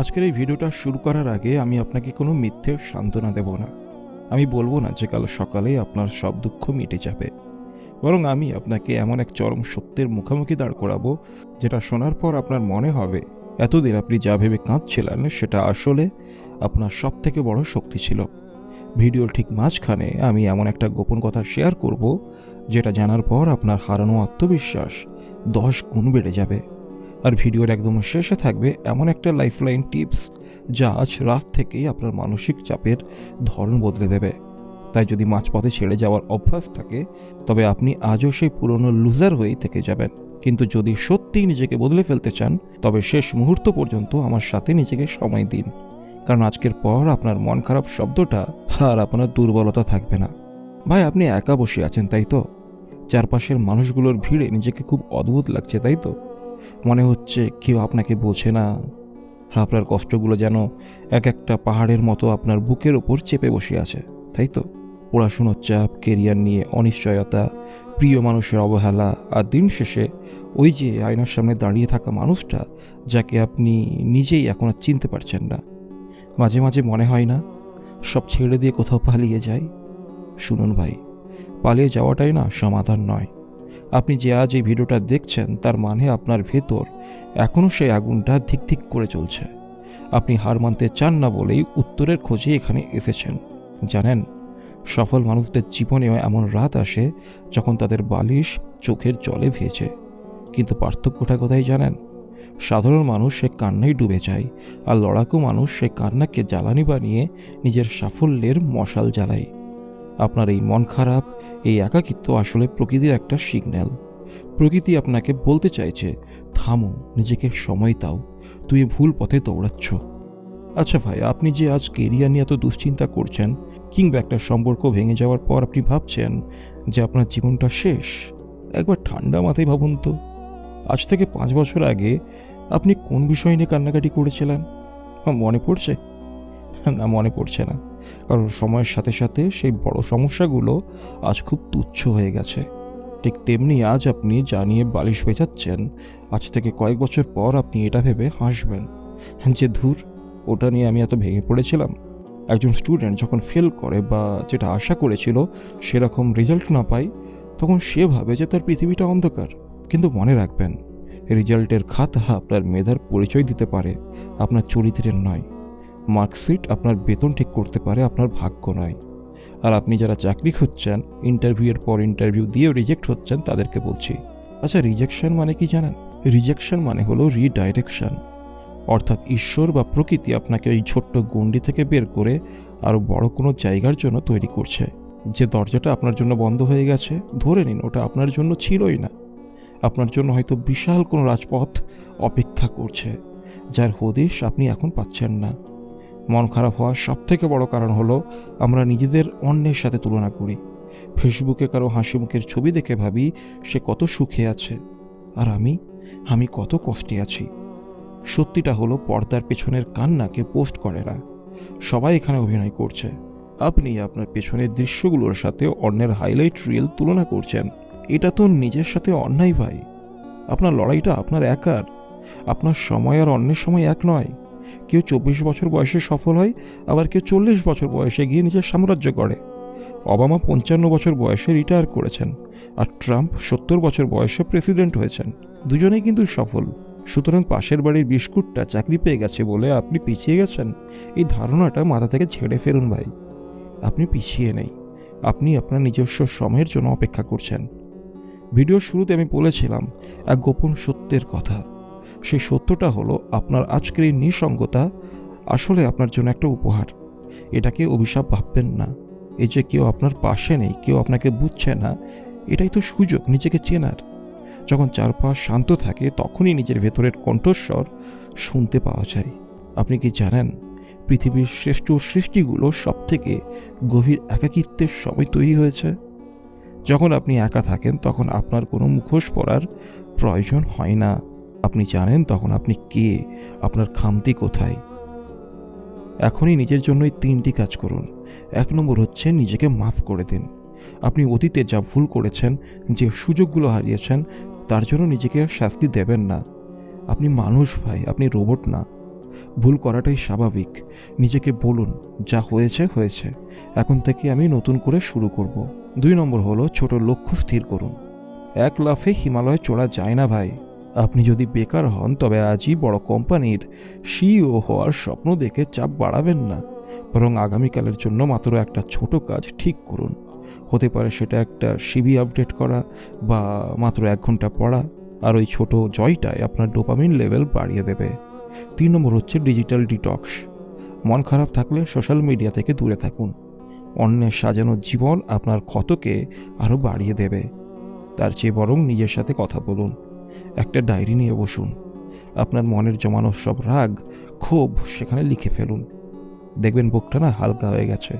আজকের এই ভিডিওটা শুরু করার আগে আমি আপনাকে কোনো মিথ্যে সান্ত্বনা দেব না। আমি বলবো না যে কাল সকালেই আপনার সব দুঃখ মিটে যাবে, বরং আমি আপনাকে এমন এক চরম সত্যের মুখোমুখি দাঁড় করাবো যেটা শোনার পর আপনার মনে হবে এতদিন আপনি যা ভেবে কাঁদছিলেন সেটা আসলে আপনার সব থেকে বড় শক্তি ছিল। ভিডিওর ঠিক মাঝখানে আমি এমন একটা গোপন কথা শেয়ার করব যেটা জানার পর আপনার হারানো আত্মবিশ্বাস 10 গুণ বেড়ে যাবে। আর ভিডিওর একদম শেষে থাকবে এমন একটা লাইফলাইন টিপস যা আজ রাত থেকেই আপনার মানসিক চাপের ধরন বদলে দেবে। তাই যদি মাঝপথে ছেড়ে যাওয়ার অভ্যাস থাকে তবে আপনি আজও সেই পুরনো লুজার হয়েই থেকে যাবেন। কিন্তু যদি সত্যিই নিজেকে বদলে ফেলতে চান তবে শেষ মুহূর্ত পর্যন্ত আমার সাথে নিজেকে সময় দিন, কারণ আজকের পর আপনার মন খারাপ শব্দটা আর আপনার দুর্বলতা থাকবে না। ভাই, আপনি একা বসে আছেন তাই তো? চারপাশের মানুষগুলোর ভিড়ে নিজেকে খুব অদ্ভুত লাগছে তাই তো? মনে হচ্ছে কেউ আপনাকে বোঝে না। আপনার কষ্টগুলো যেন এক একটা পাহাড়ের মতো আপনার বুকের ওপর চেপে বসে আছে তাই তো? পড়াশুনোর চাপ, কেরিয়ার নিয়ে অনিশ্চয়তা, প্রিয় মানুষের অবহেলা, আর দিন শেষে ওই যে আয়নার সামনে দাঁড়িয়ে থাকা মানুষটা যাকে আপনি নিজেই এখন আর চিনতে পারছেন না। মাঝে মাঝে মনে হয় না সব ছেড়ে দিয়ে কোথাও পালিয়ে যাই? শুনুন ভাই, পালিয়ে যাওয়াটাই না সমাধান নয়। আপনি যে আজ এই ভিডিওটা দেখছেন তার মানে আপনার ভেতর এখনও সেই আগুনটা ধিক ধিক করে চলছে। আপনি হার মানতে চান না বলেই উত্তরের খোঁজে এখানে এসেছেন। জানেন, সফল মানুষদের জীবনেও এমন রাত আসে যখন তাদের বালিশ চোখের জলে ভেজে। কিন্তু পার্থক্যটা কোথায় জানেন? সাধারণ মানুষ সে কান্নায় ডুবে যায়, আর লড়াকু মানুষ সে কান্নাকে জ্বালানি বানিয়ে নিজের সাফল্যের মশাল জ্বালায়। আপনার এই মন খারাপ, এই একাকিত্ব আসলে প্রকৃতির একটা সিগন্যাল। প্রকৃতি আপনাকে বলতে চাইছে, থামো, নিজেকে সময় দাও, তুই ভুল পথে দৌড়াচ্ছ। আচ্ছা ভাই, আপনি যে আজ কেরিয়ার নিয়ে এত দুশ্চিন্তা করছেন, কিংবা একটা সম্পর্ক ভেঙে যাওয়ার পর আপনি ভাবছেন যে আপনার জীবনটা শেষ, একবার ঠান্ডা মাথায় ভাবুন তো, আজ থেকে 5 বছর আগে আপনি কোন বিষয় নিয়ে কান্নাকাটি করেছিলেন? মনে পড়ছে? না, মনে পড়ছে না, কারণ সময়ের সাথে সাথে সেই বড় সমস্যাগুলো আজ খুব তুচ্ছ হয়ে গেছে। ঠিক তেমনি আজ আপনি যা নিয়ে বালিশ ভেজাচ্ছেন, আজ থেকে কয়েক বছর পর আপনি এটা ভেবে হাসবেন যে ধুর, ওটা নিয়ে আমি এত ভেঙে পড়েছিলাম। একজন স্টুডেন্ট যখন ফেল করে বা যেটা আশা করেছিল সেরকম রেজাল্ট না পায়, তখন সে ভাবে যে তার পৃথিবীটা অন্ধকার। কিন্তু মনে রাখবেন, রেজাল্টের খাতা আপনার মেধার পরিচয় দিতে পারে, আপনার চরিত্রের নয়। মার্কশিট আপনার বেতন ঠিক করতে পারে, আপনার ভাগ্য নয়। আর আপনি যারা চাকরি খুঁজছেন, ইন্টারভিউয়ের পর ইন্টারভিউ দিয়েও রিজেক্ট হচ্ছেন, তাদেরকে বলছি, আচ্ছা রিজেকশন মানে কি জানেন? রিজেকশন মানে হলো রিডাইরেকশন। অর্থাৎ ঈশ্বর বা প্রকৃতি আপনাকে ওই ছোট্ট গণ্ডি থেকে বের করে আরও বড় কোনো জায়গার জন্য তৈরি করছে। যে দরজাটা আপনার জন্য বন্ধ হয়ে গেছে, ধরে নিন ওটা আপনার জন্য ছিলই না। আপনার জন্য হয়তো বিশাল কোনো রাজপথ অপেক্ষা করছে, যার হদিশ আপনি এখন পাচ্ছেন না। মন খারাপ হওয়ার সবথেকে বড় কারণ হলো আমরা নিজেদের অন্যের সাথে তুলনা করি। ফেসবুকে কারো হাসি মুখের ছবি দেখে ভাবি সে কত সুখে আছে, আর আমি কত কষ্টে আছি। সত্যিটা হলো পর্দার পেছনের কান্নাকে পোস্ট করে না। সবাই এখানে অভিনয় করছে। আপনি আপনার পেছনের দৃশ্যগুলোর সাথে অন্যের হাইলাইট রিল তুলনা করছেন। এটা তো নিজের সাথে অন্যায় ভাই। আপনার লড়াইটা আপনার একার। আপনার সময় আর অন্যের সময় এক নয়। কেউ 24 বছর বয়সে সফল হয়, আবার কেউ 40 বছর বয়সে গিয়ে নিজের সাম্রাজ্য গড়ে। ওবামা 55 বছর বয়সে রিটায়ার করেছেন, আর ট্রাম্প 70 বছর বয়সে প্রেসিডেন্ট হয়েছেন। দুজনেই কিন্তু সফল। সুতরাং পাশের বাড়ির বিস্কুটটা চাকরি পেয়ে গেছে বলে আপনি পিছিয়ে গেছেন, এই ধারণাটা মাথা থেকে ছেড়ে ফেলুন ভাই। আপনি পিছিয়ে নেই, আপনি আপনার নিজস্ব সময়ের জন্য অপেক্ষা করছেন। ভিডিওর শুরুতে আমি বলেছিলাম এক গোপন সত্যের কথা। সেই সত্যটা হলো আপনার আজকের এই নিঃসঙ্গতা আসলে আপনার জন্য একটা উপহার। এটাকে অভিশাপ ভাববেন না। এই যে কেউ আপনার পাশে নেই, কেউ আপনাকে বুঝছে না, এটাই তো সুযোগ নিজেকে চেনার। যখন চারপাশ শান্ত থাকে তখনই নিজের ভেতরের কণ্ঠস্বর শুনতে পাওয়া যায়। আপনি কি জানেন, পৃথিবীর শ্রেষ্ঠ সৃষ্টিগুলো সবথেকে গভীর একাকিত্বের সময় তৈরি হয়েছে? যখন আপনি একা থাকেন তখন আপনার কোনো মুখোশ পরার প্রয়োজন হয় না। আপনি জানেন তখন আপনি কে, আপনার খামতি কোথায়। এখনই নিজের জন্য এই 3টি কাজ করুন। 1 নম্বর হচ্ছে নিজেকে মাফ করে দিন। আপনি অতীতে যা ভুল করেছেন, যে সুযোগগুলো হারিয়েছেন, তার জন্য নিজেকে আর শাস্তি দেবেন না। আপনি মানুষ ভাই, আপনি রোবট না। ভুল করাটাই স্বাভাবিক। নিজেকে বলুন, যা হয়েছে হয়েছে, এখন থেকে আমি নতুন করে শুরু করব। 2 নম্বর হলো ছোট লক্ষ্য স্থির করুন। এক লাফে হিমালয় চড়া যায় না ভাই। আপনি যদি বেকার হন তবে আজই বড় কোম্পানির সিইও হওয়ার স্বপ্ন দেখে চাপ বাড়াবেন না, বরং আগামীকালের জন্য মাত্র একটা ছোট কাজ ঠিক করুন। হতে পারে সেটা একটা সিভি আপডেট করা বা মাত্র 1 ঘন্টা পড়া, আর ওই ছোট জয়টায় আপনার ডোপামিন লেভেল বাড়িয়ে দেবে। 3 নম্বর হচ্ছে ডিজিটাল ডিটক্স। মন খারাপ থাকলে সোশ্যাল মিডিয়া থেকে দূরে থাকুন। অন্যের সাজানো জীবন আপনার ক্ষতকে আরও বাড়িয়ে দেবে। তার চেয়ে বরং নিজের সাথে কথা বলুন। একটা ডায়েরি নিয়ে বসুন। আপনার মনের জমানো সব রাগ, ক্ষোভ সেখানে লিখে ফেলুন। দেখবেন বুকটা না হালকা হয়ে গেছে।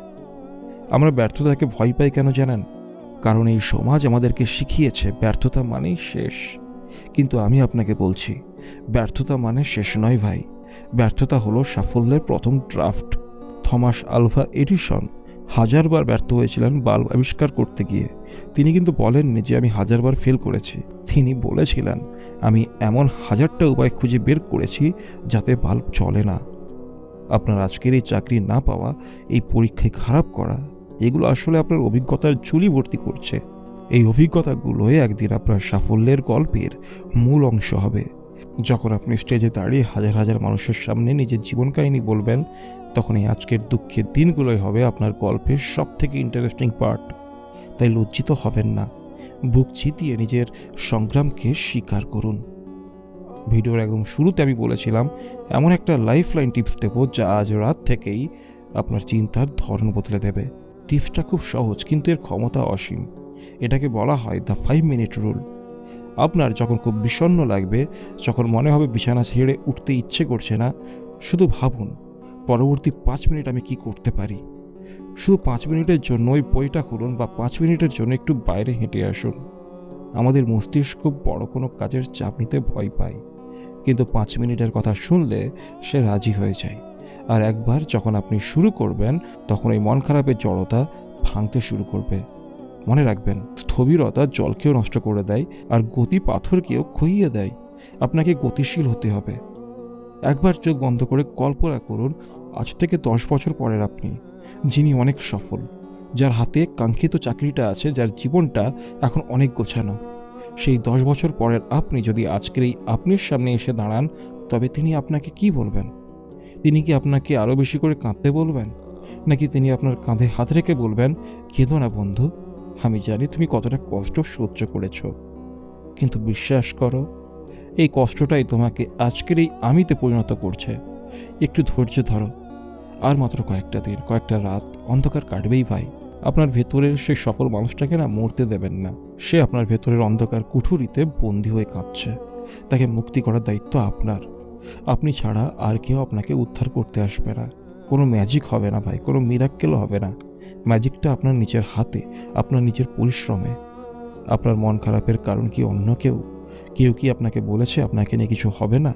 আমরা ব্যর্থতাকে ভয় পাই কেন জানেন? কারণ এই সমাজ আমাদেরকে শিখিয়েছে ব্যর্থতা মানেই শেষ। কিন্তু আমি আপনাকে বলছি, ব্যর্থতা মানে শেষ নয় ভাই। ব্যর্থতা হলো সাফল্যের প্রথম ড্রাফট। থমাস আলভা এডিসন 1000 বার ব্যর্থ হয়েছিলেন বাল্ব আবিষ্কার করতে গিয়ে। তিনি কিন্তু বলেননি যে আমি 1000 বার ফেল করেছি। তিনি বলেছিলেন, আমি এমন 1000টা উপায় খুঁজে বের করেছি যাতে বাল্ব চলে না। আপনার আজকের এই চাকরি না পাওয়া, এই পরীক্ষায় খারাপ করা, এগুলো আসলে আপনার অভিজ্ঞতার ঝুলি ভর্তি করছে। এই অভিজ্ঞতাগুলোই একদিন আপনার সাফল্যের গল্পের মূল অংশ হবে। যখন আপনি স্টেজে দাঁড়িয়ে হাজার হাজার মানুষের সামনে নিজের জীবন কাহিনী বলবেন, তখন এই আজকের দুঃখের দিনগুলোই হবে আপনার গল্পের সবথেকে ইন্টারেস্টিং পার্ট। তাই লজ্জিত হবেন না, বুক চিতিয়ে নিজের সংগ্রামকে স্বীকার করুন। ভিডিওর একদম শুরুতে আমি বলেছিলাম এমন একটা লাইফলাইন টিপস দেবো যা আজ রাত থেকেই আপনার চিন্তার ধরন বদলে দেবে। টিপসটা খুব সহজ, কিন্তু এর ক্ষমতা অসীম। এটাকে বলা হয় দ্য 5 মিনিট রুল। আপনার যখন খুব বিষণ্ণ লাগবে, যখন মনে হবে বিছানা ছেড়ে উঠতে ইচ্ছে করছে না, শুধু ভাবুন পরবর্তী 5 মিনিট আমি কি করতে পারি। শুধু 5 মিনিটের জন্য ওই বইটা খুলুন বা 5 মিনিটের জন্য একটু বাইরে হেঁটে আসুন। আমাদের মস্তিষ্ক বড় কোনো কাজের চাপ নিতে ভয় পায়, কিন্তু 5 মিনিটের কথা শুনলে সে রাজি হয়ে যায়। আর একবার যখন আপনি শুরু করবেন, তখন ওই মন খারাপের জড়তা ভাঙতে শুরু করবে। মনে রাখবেন, স্থবিরতা জলকেও নষ্ট করে দেয়, আর গতি পাথরকেও ক্ষইয়ে দেয়। আপনাকে গতিশীল হতে হবে। একবার চোখ বন্ধ করে কল্পনা করুন, আজ থেকে 10 বছর পরের আপনি, যিনি অনেক সফল, যার হাতে কাঙ্ক্ষিত চাকরিটা আছে, যার জীবনটা এখন অনেক গোছানো। সেই 10 বছর পরের আপনি যদি আজকের এই আপনির সামনে এসে দাঁড়ান, তবে তিনি আপনাকে কি বলবেন? তিনি কি আপনাকে আরও বেশি করে কাঁদতে বলবেন, নাকি তিনি আপনার কাঁধে হাত রেখে বলবেন, কেঁদো না বন্ধু, আমি জানি তুমি কতটা কষ্ট সহ্য করেছ, কিন্তু বিশ্বাস করো, এই কষ্টটাই তোমাকে আজকের এই আমিতে পরিণত করছে। একটু ধৈর্য ধরো, আর মাত্র কয়েকটা দিন, কয়েকটা রাত, অন্ধকার কাটবেই ভাই। আপনার ভেতরের সেই সফল মানুষটাকে না মরতে দেবেন না। সে আপনার ভেতরের অন্ধকার কুঠুরিতে বন্দী হয়ে কাঁদছে। তাকে মুক্তি করার দায়িত্ব আপনার। আপনি ছাড়া আর কেউ আপনাকে উদ্ধার করতে আসবে না। কোনো ম্যাজিক হবে না ভাই, কোনো মিরাক্কেলও হবে না। ম্যাজিকটা আপনার নিজের হাতে, আপনার নিজের পরিশ্রমে। আপনার মন খারাপের কারণ কি অন্য কেউ? কেউ কি আপনাকে বলেছে আপনাকে নিয়ে কিছু হবে না?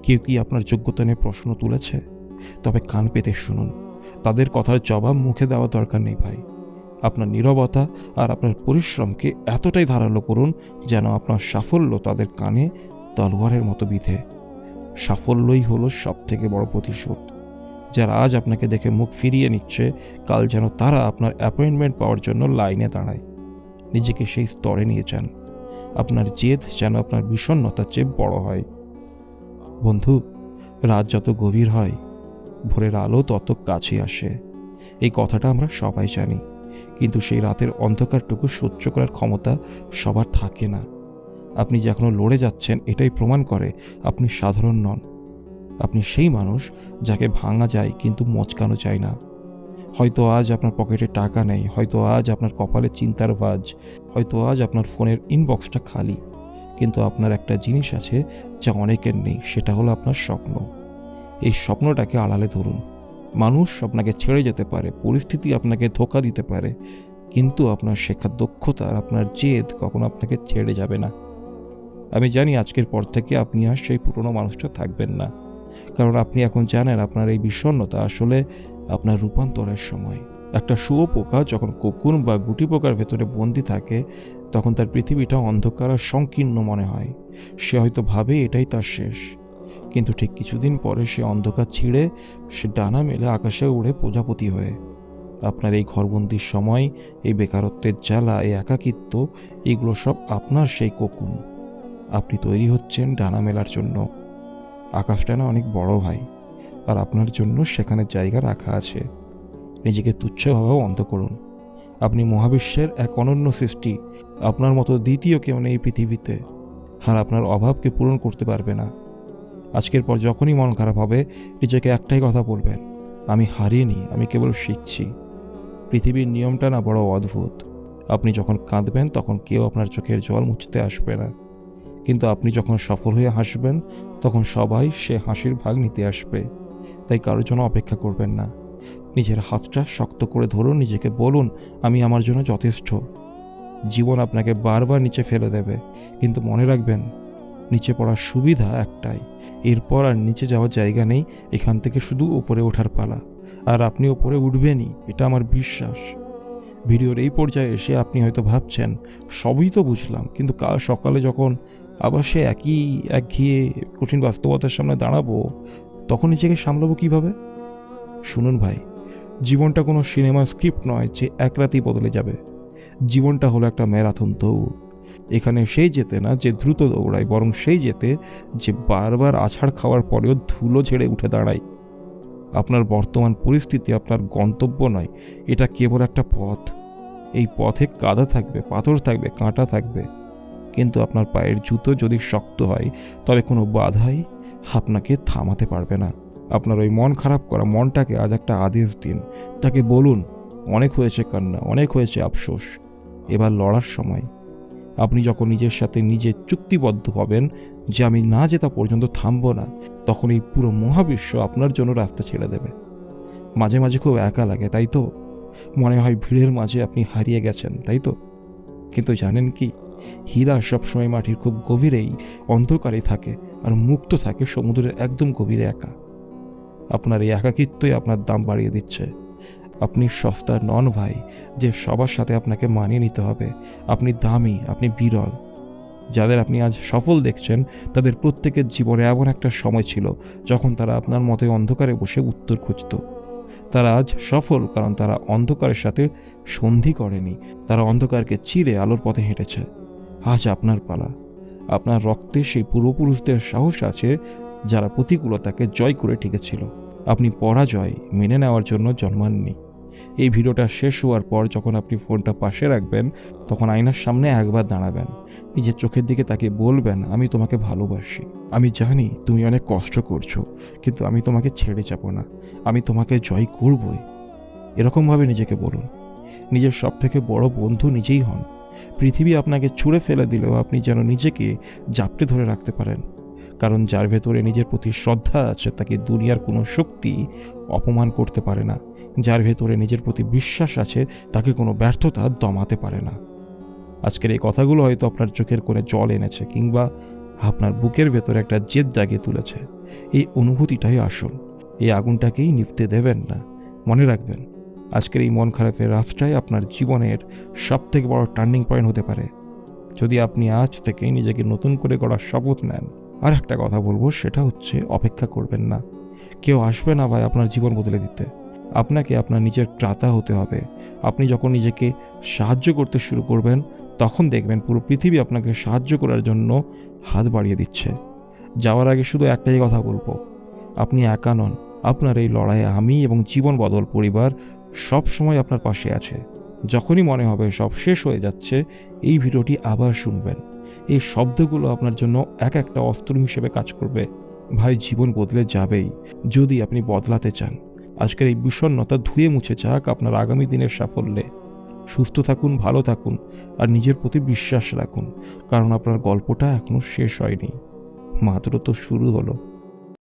কেউ কি আপনার যোগ্যতা নিয়ে প্রশ্ন তুলেছে? তবে কান পেতে শুনুন, তাদের কথার জবাব মুখে দেওয়া দরকার নেই ভাই। আপনার নীরবতা আর আপনার পরিশ্রমকে এতটাই ধারালো করুন যেন আপনার সাফল্য তাদের কানে তলোয়ারের মতো বিধে। সাফল্যই হলো সব থেকে বড় প্রতিশোধ। যারা আজ আপনাকে দেখে মুখ ফিরিয়ে নিচ্ছে, কাল যেন তারা আপনার অ্যাপয়েন্টমেন্ট পাওয়ার জন্য লাইনে দাঁড়ায়। নিজেকে সেই স্তরে নিয়ে যান। আপনার জেদ যেন আপনার বিষণ্ণতার চেয়ে বড় হয়। বন্ধু, রাত যত গভীর হয়, ভোরের আলো তত কাছে আসে। এই কথাটা আমরা সবাই জানি, কিন্তু সেই রাতের অন্ধকারটুকু সহ্য করার ক্ষমতা সবার থাকে না। আপনি যে এখনো লড়ে যাচ্ছেন, এটাই প্রমাণ করে আপনি সাধারণ নন। আপনি সেই মানুষ যাকে ভাঙা যায় কিন্তু মচকানো যায় না। হয়তো আজ আপনার পকেটে টাকা নেই, হয়তো আজ আপনার কপালে চিন্তার ভাঁজ, হয়তো আজ আপনার ফোনের ইনবক্সটা খালি, কিন্তু আপনার একটা জিনিস আছে যা অনেকের নেই, সেটা হলো আপনার স্বপ্ন। এই স্বপ্নটাকে আড়ালে ধরুন। মানুষ আপনাকে ছেড়ে যেতে পারে, পরিস্থিতি আপনাকে ধোঁকা দিতে পারে, কিন্তু আপনার শেখার দক্ষতা আর আপনার জেদ কখনো আপনাকে ছেড়ে যাবে না। আমি জানি আজকের পর থেকে আপনি আর সেই পুরনো মানুষটা থাকবেন না, কারণ আপনি এখন জানেন আপনার এই বিষণ্ণতা আসলে আপনার রূপান্তরের সময়। একটা শুঁয়োপোকা যখন কোকুন বা গুটি পোকার ভেতরে বন্দি থাকে, তখন তার পৃথিবীটা অন্ধকার আর সংকীর্ণ মনে হয়। সে হয়তো ভাবে এটাই তার শেষ, কিন্তু ঠিক কিছুদিন পরে সে অন্ধকার ছিঁড়ে সে ডানা মেলে আকাশে উড়ে প্রজাপতি হয়ে। আপনার এই ঘরবন্দির সময়, এই বেকারত্বের জ্বালা, এই একাকিত্ব, এগুলো সব আপনার সেই কোকুন। আপনি তৈরি হচ্ছেন ডানা মেলার জন্য। আকাশটা না অনেক বড় ভাই, আর আপনার জন্য সেখানে জায়গা রাখা আছে। নিজেকে তুচ্ছভাবেও অন্ধ করুন। আপনি মহাবিশ্বের এক অনন্য সৃষ্টি। আপনার মতো দ্বিতীয় কেউ নেই পৃথিবীতে, আর আপনার অভাবকে পূরণ করতে পারবে না। আজকের পর যখনই মন খারাপ হবে, নিজেকে একটাই কথা বলবেন, আমি হারিয়েনি, আমি কেবল শিখছি। পৃথিবীর নিয়মটা না বড় অদ্ভুত। আপনি যখন কাঁদবেন তখন কেউ আপনার চোখের জল মুছতে আসবে না, কিন্তু আপনি যখন সফল হয়ে হাসবেন তখন সবাই সে হাসির ভাগ নিতে আসবে। তাই কারোর জন্য অপেক্ষা করবেন না। নিজের হাতটা শক্ত করে ধরুন, নিজেকে বলুন, আমি আমার জন্য যথেষ্ট। জীবন আপনাকে বারবার নিচে ফেলে দেবে, কিন্তু মনে রাখবেন, নিচে পড়ার সুবিধা একটাই, এরপর আর নিচে যাওয়ার জায়গা নেই। এখান থেকে শুধু উপরে ওঠার পালা, আর আপনি উপরে উঠবেনই, এটা আমার বিশ্বাস। ভিডিওর এই পর্যায়ে এসে আপনি হয়তো ভাবছেন, সবই তো বুঝলাম, কিন্তু কাল সকালে যখন আবার সে একই একঘেয়ে কঠিন বাস্তবতার সামনে দাঁড়াবো, তখন নিজেকে সামলাবো কিভাবে? শুনুন ভাই, জীবনটা কোনো সিনেমা স্ক্রিপ্ট নয় যে এক রাতেই বদলে যাবে। জীবনটা হলো একটা ম্যারাথন দৌড়। এখানে সেই জেতে না যে দ্রুত দৌড়ায়, বরং সেই জেতে যে বারবার আছাড় খাওয়ার পরেও ধুলো ঝেড়ে উঠে দাঁড়ায়। আপনার বর্তমান পরিস্থিতি আপনার গন্তব্য নয়, এটা কেবল একটা পথ। এই পথে কাদা থাকবে, পাথর থাকবে, কাঁটা থাকবে, কিন্তু আপনার পায়ের জুতো যদি শক্ত হয়, তবে কোনো বাধাই আপনাকে থামাতে পারবে না। আপনার ওই মন খারাপ করা মনটাকে আজ একটা আদেশ দিন। তাকে বলুন, অনেক হয়েছে কান্না, অনেক হয়েছে আফসোস, এবার লড়ার সময়। আপনি যখন নিজের সাথে নিজে চুক্তিবদ্ধ হবেন যে আমি না জেতা পর্যন্ত থামবো না, তখন এই পুরো মহাবিশ্ব আপনার জন্য রাস্তা ছেড়ে দেবে। মাঝে মাঝে খুব একা লাগে, তাই তো? মনে হয় ভিড়ের মাঝে আপনি হারিয়ে গেছেন, তাই তো? কিন্তু জানেন কি, হীরা সবসময় মাটির খুব গভীরেই অন্ধকারে থাকে, আর মুক্ত থাকে সমুদ্রের একদম গভীরে একা। আপনার এই একাকিত্বই আপনার দাম বাড়িয়ে দিচ্ছে। আপনি সস্তা নন ভাই, যে সবার সাথে আপনাকে মানিয়ে নিতে হবে। আপনি দামি, আপনি বিরল। যাদের আপনি আজ সফল দেখছেন, তাদের প্রত্যেকের জীবনে এমন একটা সময় ছিল যখন তারা আপনার মতে অন্ধকারে বসে উত্তর খুঁজত। তারা আজ সফল কারণ তারা অন্ধকারের সাথে সন্ধি করেনি, তারা অন্ধকারকে চিরে আলোর পথে হেঁটেছে। আজ আপনার পালা। আপনার রক্তে সেই পূর্বপুরুষদের সাহস আছে যারা প্রতিকূলতাকে জয় করে টিকেছিল। আপনি পরাজয় মেনে নেওয়ার জন্য জন্মাননি। এই ভিডিওটা শেষ হওয়ার পর যখন আপনি ফোনটা পাশে রাখবেন, তখন আয়নার সামনে একবার দাঁড়াবেন, নিজের চোখের দিকে তাকিয়ে বলবেন, আমি তোমাকে ভালোবাসি। আমি জানি তুমি অনেক কষ্ট করছো, কিন্তু আমি তোমাকে ছেড়ে যাব না, আমি তোমাকে জয় করবই। এরকমভাবে নিজেকে বলুন। নিজের সব থেকে বড় বন্ধু নিজেই হন। পৃথিবী আপনাকে ছুঁড়ে ফেলে দিলেও আপনি যেন নিজেকে জাপটে ধরে রাখতে পারেন, কারণ যার ভেতরে নিজের প্রতি শ্রদ্ধা আছে তাকে দুনিয়ার কোনো শক্তি অপমান করতে পারে না। যার ভেতরে নিজের প্রতি বিশ্বাস আছে তাকে কোনো ব্যর্থতা দমাতে পারে না। আজকের এই কথাগুলো হয়তো আপনার চোখের কোণে জল এনেছে, কিংবা আপনার বুকের ভেতরে একটা জেদ জাগিয়ে তুলেছে। এই অনুভূতিটাই আসল। এই আগুনটাকেই নিভতে দেবেন না। মনে রাখবেন, আজকের এই মন খারাপের রাতটাই আপনার জীবনের সবথেকে বড় টার্নিং পয়েন্ট হতে পারে, যদি আপনি আজ থেকে নিজেকে নতুন করে গড়ার শপথ নেন। আর একটা কথা বলবো, সেটা হচ্ছে অপেক্ষা করবেন না। কেউ আসবে না ভাই আপনার জীবন বদলে দিতে। আপনাকে আপনার নিজের ত্রাতা হতে হবে। আপনি যখন নিজেকে সাহায্য করতে শুরু করবেন, তখন দেখবেন পুরো পৃথিবী আপনাকে সাহায্য করার জন্য হাত বাড়িয়ে দিচ্ছে। যাওয়ার আগে শুধু একটাই কথা বলবো, আপনি একা নন। আপনার এই লড়াইয়ে আমি এবং জীবন বদল পরিবার সব সময় আপনার পাশে আছে। যখনই মনে হবে সব শেষ হয়ে যাচ্ছে, এই ভিডিওটি আবার শুনবেন। এই শব্দগুলো আপনার জন্য এক একটা অস্ত্র হিসেবে কাজ করবে। ভাই, জীবন বদলে যাবেই যদি আপনি বদলাতে চান। আজকের এই বিষণ্ণতা ধুয়ে মুছে যাক আপনার আগামী দিনের সাফল্যে। সুস্থ থাকুন, ভালো থাকুন, আর নিজের প্রতি বিশ্বাস রাখুন, কারণ আপনার গল্পটা এখনো শেষ হয়নি, মাত্র তো শুরু হলো।